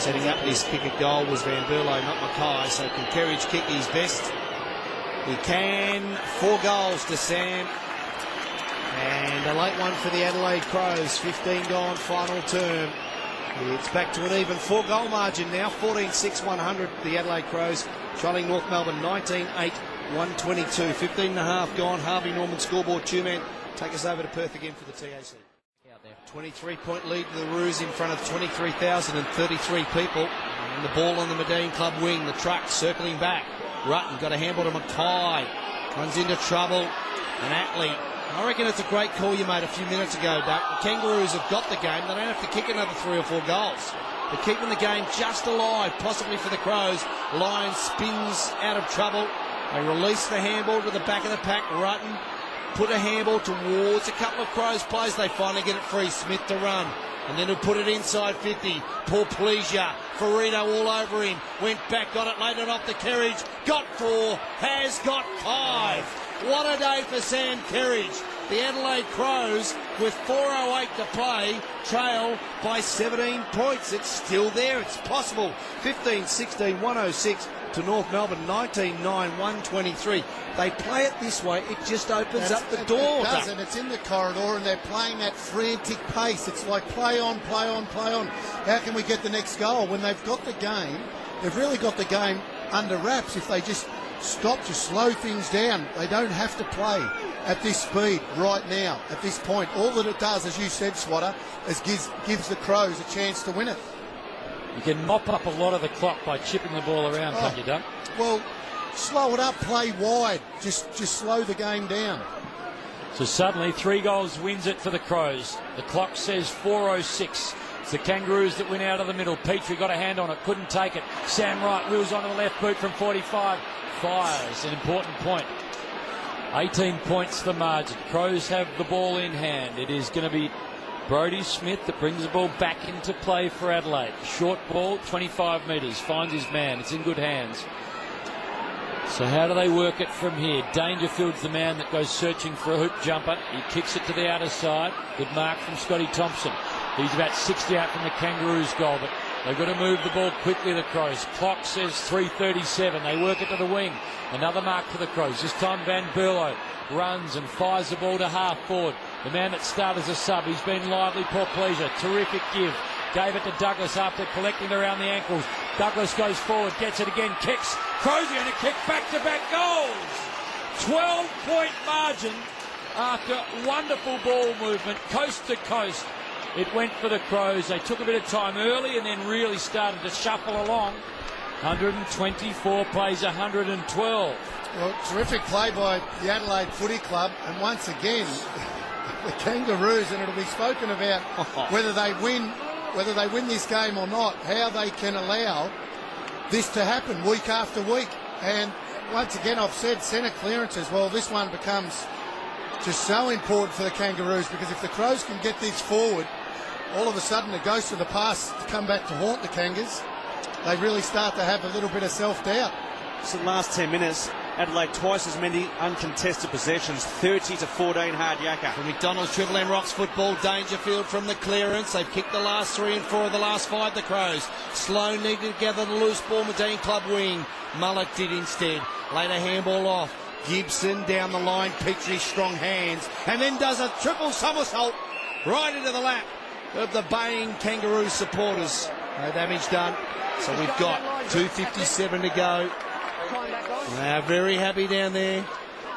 Setting up this kick at goal was Van Berlo, not Mackay, so can Kerridge kick his best? He can. 4 goals to Sam. And a late one for the Adelaide Crows. 15 gone, final term. It's back to an even 4-goal margin now. 14-6, 100. The Adelaide Crows trailing North Melbourne 19-8, 122. 15 and a half gone. Harvey Norman scoreboard. Two-man take us over to Perth again for the TAC. 23-point lead to the Roos in front of 23,033 people. And the ball on the Medine Club wing. The truck circling back. Rutten got a handball to Mackay. Runs into trouble. And Attlee. I reckon it's a great call you made a few minutes ago, Duck. The Kangaroos have got the game. They don't have to kick another 3 or 4 goals. They're keeping the game just alive, possibly for the Crows. Lions spins out of trouble. They release the handball to the back of the pack. Rutten put a handball towards a couple of Crows players. They finally get it free. Smith to run. And then he'll put it inside 50. Paul Pleasure. Farino all over him. Went back, got it, laid it off to Kerridge. Got 4. Has got 5. What a day for Sam Kerridge. The Adelaide Crows, with 4:08 to play, trail by 17 points. It's still there. It's possible. 15-16, 106 to North Melbourne, 19-9, 123. They play it this way. It just opens up the door. It does, and it's in the corridor, and they're playing that frantic pace. It's like play on, play on, play on. How can we get the next goal? When they've got the game, they've really got the game under wraps. If they just stop, to slow things down. They don't have to play at this speed right now, at this point. All that it does, as you said, Swatter, is gives the Crows a chance to win it. You can mop up a lot of the clock by chipping the ball around, can't you, Doug? Well, slow it up, play wide. Just slow the game down. So suddenly 3 goals wins it for the Crows. The clock says 4:06. It's the Kangaroos that win out of the middle. Petrie got a hand on it, couldn't take it. Sam Wright wheels onto the left boot from 45. Fires, an important point. 18 points the margin. Crows have the ball in hand. It is going to be Brodie Smith that brings the ball back into play for Adelaide. Short ball, 25 metres. Finds his man. It's in good hands. So how do they work it from here? Dangerfield's the man that goes searching for a hoop jumper. He kicks it to the outer side. Good mark from Scotty Thompson. He's about 60 out from the Kangaroos goal, but they've got to move the ball quickly, the Crows. Clock says 3:37. They work it to the wing. Another mark for the Crows. This time Van Berlo runs and fires the ball to half forward. The man that started as a sub. He's been lively, Paul Pleasure. Terrific give. Gave it to Douglas after collecting it around the ankles. Douglas goes forward, gets it again, kicks. Crows are going to kick back-to-back goals. 12-point margin after wonderful ball movement, coast to coast. It went for the Crows. They took a bit of time early and then really started to shuffle along. 124 plays 112. Well, terrific play by the Adelaide Footy Club. And once again, the Kangaroos, and it'll be spoken about whether they win this game or not, how they can allow this to happen week after week. And once again, I've said centre clearances. Well, this one becomes just so important for the Kangaroos, because if the Crows can get this forward, all of a sudden the ghost of the past come back to haunt the Kangas. They really start to have a little bit of self-doubt. So the last 10 minutes, Adelaide twice as many uncontested possessions, 30-14 hard yakka. From McDonald's Triple M Rocks football, Dangerfield from the clearance. They've kicked the last 3 and 4 of the last 5, the Crows. Sloan needed to gather the loose ball, Medine Club wing. Mullet did instead. Laid a handball off. Gibson down the line, Petrie strong hands, and then does a triple somersault right into the lap of the baying Kangaroo supporters. No damage done. So we've got 2:57 to go. They are very happy down there,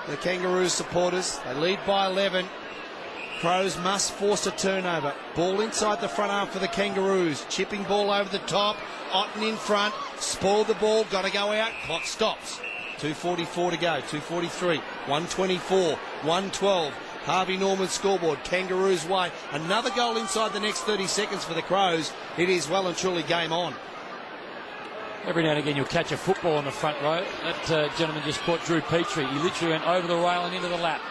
the Kangaroo supporters. They lead by 11. Crows must force a turnover. Ball inside the front arm for the Kangaroos. Chipping ball over the top. Otten in front. Spoiled the ball. Got to go out. Clock stops. 2:44 to go. 2:43. 124. 112. Harvey Norman scoreboard. Kangaroos way. Another goal inside the next 30 seconds for the Crows. It is well and truly game on. Every now and again you'll catch a football on the front row. That gentleman just caught Drew Petrie. He literally went over the rail and into the lap.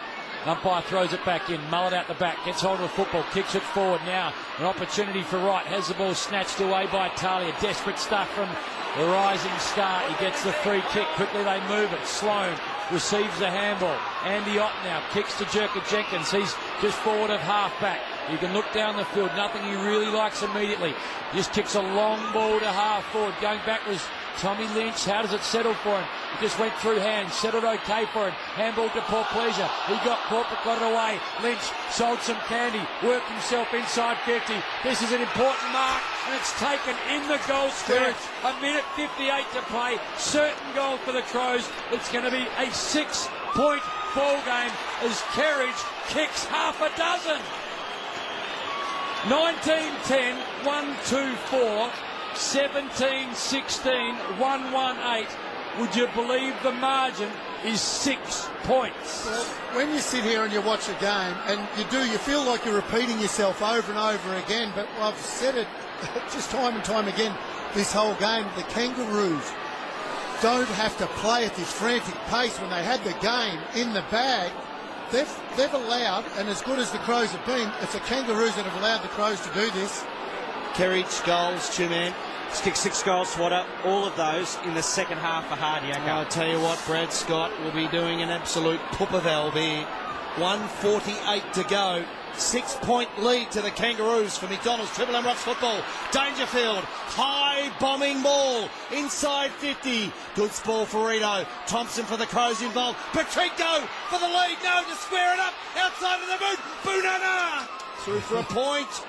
Umpire throws it back in. Mullet out the back. Gets hold of the football. Kicks it forward now. An opportunity for Wright. Has the ball snatched away by Talia. Desperate stuff from the rising star. He gets the free kick. Quickly they move it. Sloan receives the handball. Andy Ott now kicks to Jerker Jenkins. He's just forward of half back. You can look down the field, nothing he really likes immediately. Just kicks a long ball to half forward. Going back was Tommy Lynch. How does it settle for him? He just went through hands, settled okay for him. Handball to Paul Pleasure. He got caught but got it away. Lynch sold some candy, worked himself inside 50. This is an important mark, and it's taken in the goal square. A minute 58 to play. Certain goal for the Crows. It's going to be a 6-point ball game as Kerridge kicks half a dozen. 19-10, 1-2-4, 17-16, 1-1-8. Would you believe the margin is 6 points? Well, when you sit here and you watch a game, and you feel like you're repeating yourself over and over again, but I've said it just time and time again this whole game, the Kangaroos don't have to play at this frantic pace. When they had the game in the bag, they've allowed, and as good as the Crows have been, it's the Kangaroos that have allowed the Crows to do this. Kerridge goals, two-man. He's kicked 6 goals, Swatter, all of those in the second half for Hard Yakka. I'll tell you what, Brad Scott will be doing an absolute poop of hell there. 1:48 to go. 6-point lead to the Kangaroos for McDonald's. Triple M Rocks football. Dangerfield, high bombing ball inside 50. Good ball for Rito. Thompson for the Crows involved. Petrenko for the lead. No, to square it up outside of the boot. Bunana through for a point.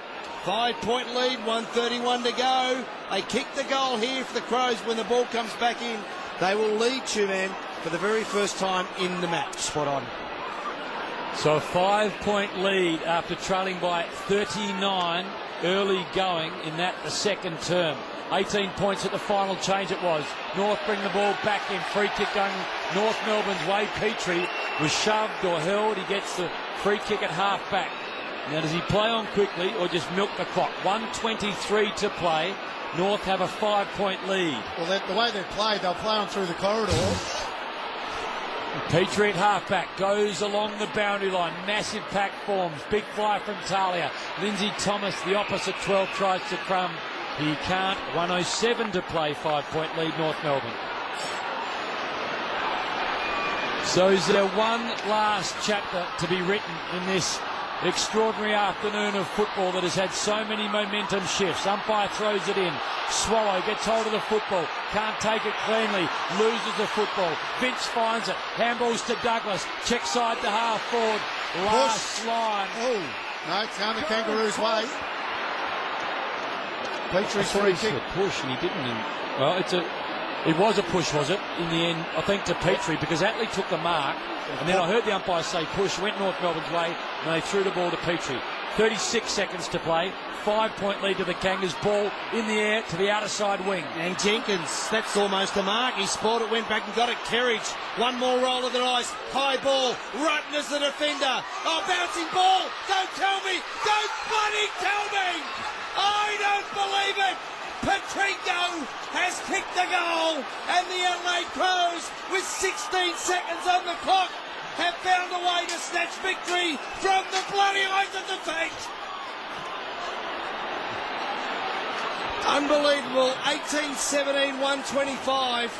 5-point lead, 1:31 to go. They kick the goal here for the Crows. When the ball comes back in, they will lead Tuman for the very first time in the match. Spot on. So a 5-point lead after trailing by 39 early going in that the second term. 18 points at the final change it was. North bring the ball back in. Free kick going North Melbourne's way. Petrie was shoved or held. He gets the free kick at half back. Now does he play on quickly or just milk the clock? 1:23 to play. North have a 5-point lead. Well, the way they've played, they'll play on through the corridor. Petrie at halfback goes along the boundary line. Massive pack forms. Big fly from Talia. Lindsay Thomas, the opposite 12, tries to crumb. He can't. 1:07 to play. 5-point lead, North Melbourne. So is there one last chapter to be written in this extraordinary afternoon of football that has had so many momentum shifts? Umpire throws it in. Swallow gets hold of the football. Can't take it cleanly. Loses the football. Vince finds it. Handballs to Douglas. Check side to half forward. Last line. Oh, no, it's down the Kangaroos' way. Petrie's free kick. A push, and he didn't. Well, it was a push, was it? In the end, I think to Petrie, because Adelaide took the mark. And then I heard the umpire say push, went North Melbourne's way, and they threw the ball to Petrie. 36 seconds to play. 5-point lead to the Kangas. Ball in the air to the outer side wing. And Jenkins, that's almost a mark. He spotted it, went back and got it. Kerridge, one more roll of the dice. High ball. Rutten as the defender. Oh, bouncing ball. Don't tell me. Don't bloody tell me. I don't believe it. Petrenko has kicked the goal, and the Adelaide Crows, with 16 seconds on the clock, have found a way to snatch victory from the bloody eyes of defeat. Unbelievable. 18-17, 125.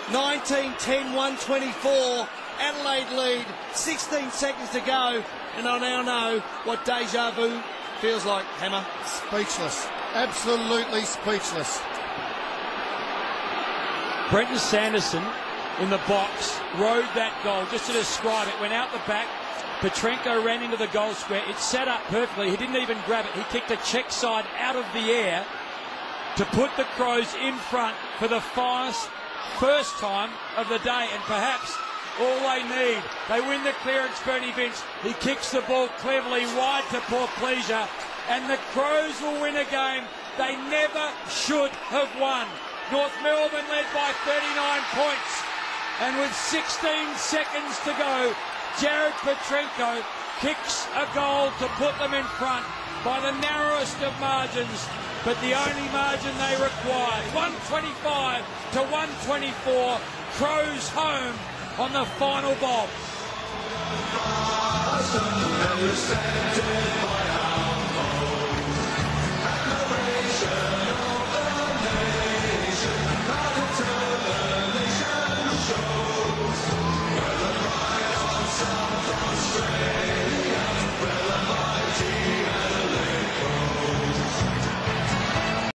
19-10, 124. Adelaide lead. 16 seconds to go, and I now know what deja vu feels like. Hammer. Speechless. Absolutely speechless. Brenton Sanderson in the box rode that goal. Just to describe it, went out the back. Petrenko ran into the goal square. It set up perfectly. He didn't even grab it. He kicked a check side out of the air to put the Crows in front for the first time of the day, and perhaps all they need. They win the clearance, Bernie Vince. He kicks the ball cleverly wide to Port Pleasure, and the Crows will win a game they never should have won. North Melbourne led by 39 points, and with 16 seconds to go, Jared Petrenko kicks a goal to put them in front by the narrowest of margins, but the only margin they required. 125 to 124. Crows home on the final bob.